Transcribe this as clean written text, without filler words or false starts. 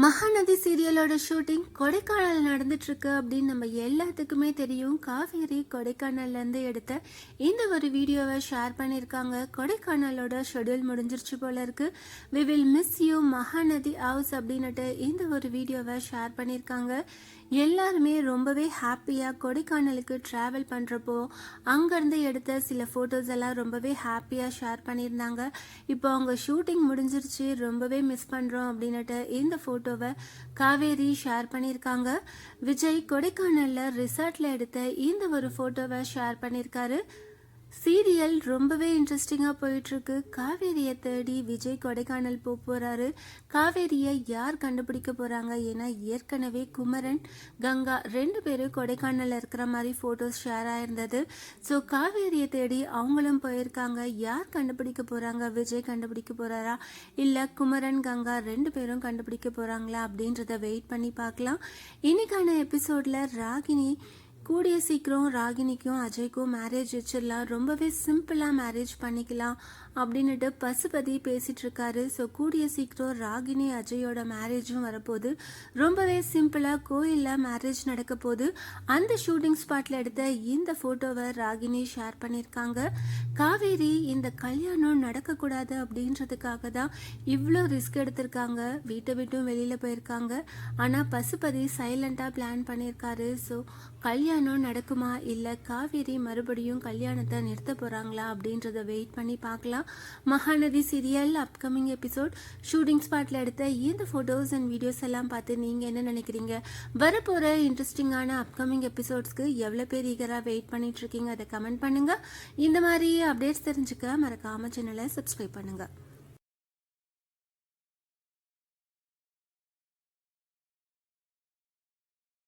Mahanadi சீரியலோட shooting Kodaikanal நடந்துட்டு இருக்கு அப்படின்னு நம்ம எல்லாத்துக்குமே தெரியும். காவேரி கொடைக்கானல்ல இருந்து எடுத்த இந்த ஒரு வீடியோவை ஷேர் பண்ணியிருக்காங்க. கொடைக்கானலோட ஷெடியூல் முடிஞ்சிருச்சு போல இருக்கு. We will miss you Mahanadi house அப்படின்னுட்டு இந்த ஒரு வீடியோவை ஷேர் பண்ணியிருக்காங்க. எல்லாருமே ரொம்பவே ஹாப்பியாக கொடைக்கானலுக்கு ட்ராவல் பண்ணுறப்போ அங்கேருந்து எடுத்த சில ஃபோட்டோஸ் எல்லாம் ரொம்பவே ஹாப்பியாக ஷேர் பண்ணியிருந்தாங்க. இப்போ அவங்க ஷூட்டிங் முடிஞ்சிருச்சு, ரொம்பவே மிஸ் பண்ணுறோம் அப்படின்னுட்டு இந்த ஃபோட்டோவை காவேரி ஷேர் பண்ணியிருக்காங்க. விஜய் கொடைக்கானலில் ரிசார்ட்டில் எடுத்த இந்த ஒரு ஃபோட்டோவை ஷேர் பண்ணியிருக்காரு. சீரியல் ரொம்பவே இன்ட்ரெஸ்டிங்காக போயிட்டுருக்கு. காவேரியை தேடி விஜய் கொடைக்கானல் போகிறாரு. காவேரியை யார் கண்டுபிடிக்க போகிறாங்க? ஏன்னா ஏற்கனவே குமரன் கங்கா 2 பேரும் கொடைக்கானலில் இருக்கிற மாதிரி ஃபோட்டோஸ் ஷேர் ஆயிருந்தது. ஸோ காவேரியை தேடி அவங்களும் போயிருக்காங்க. யார் கண்டுபிடிக்க போகிறாங்க? விஜய் கண்டுபிடிக்க போகிறாரா, இல்லை குமரன் கங்கா 2 பேரும் கண்டுபிடிக்க போகிறாங்களா அப்படின்றத வெயிட் பண்ணி பார்க்கலாம். இன்னைக்கான எபிசோடில் ராகினி கூடிய சீக்கிரம் ராகினிக்கும் அஜய்க்கும் மேரேஜ் வச்சிடலாம், ரொம்பவே சிம்பிளாக மேரேஜ் பண்ணிக்கலாம் அப்படின்னுட்டு பசுபதி பேசிகிட்டு இருக்காரு. ஸோ கூடிய சீக்கிரம் ராகினி அஜயோட மேரேஜும் வரப்போகுது. ரொம்பவே சிம்பிளாக கோயிலில் மேரேஜ் நடக்க போகுது. அந்த ஷூட்டிங் ஸ்பாட்டில் எடுத்த இந்த ஃபோட்டோவை ராகினி ஷேர் பண்ணியிருக்காங்க. காவேரி இந்த கல்யாணம் நடக்கக்கூடாது அப்படின்றதுக்காக தான் இவ்வளோ ரிஸ்க் எடுத்திருக்காங்க. வீட்டை விட்டும் வெளியில் போயிருக்காங்க. ஆனால் பசுபதி சைலண்ட்டாக பிளான் பண்ணியிருக்காரு. ஸோ கல்யாணம் நடக்குமா, இல்லை காவேரி மறுபடியும் கல்யாணத்தை நிறுத்த போகிறாங்களா அப்படின்றத வெயிட் பண்ணி பார்க்கலாம். Mahanadi serial upcoming episode shooting ஸ்பாட்டில் எடுத்த இந்த ஃபோட்டோஸ் அண்ட் வீடியோஸ் எல்லாம் பார்த்து நீங்கள் என்ன நினைக்கிறீங்க? வரப்போகிற இன்ட்ரெஸ்டிங்கான அப்கமிங் எபிசோட்ஸ்க்கு எவ்வளோ பேர் ஈகராக வெயிட் பண்ணிட்டு இருக்கீங்க? அதை கமெண்ட் பண்ணுங்கள். இந்த மாதிரி அப்டேட்ஸ் தெரிஞ்சுக்க மறக்காம சேனலை சப்ஸ்கிரைப் பண்ணுங்கள்.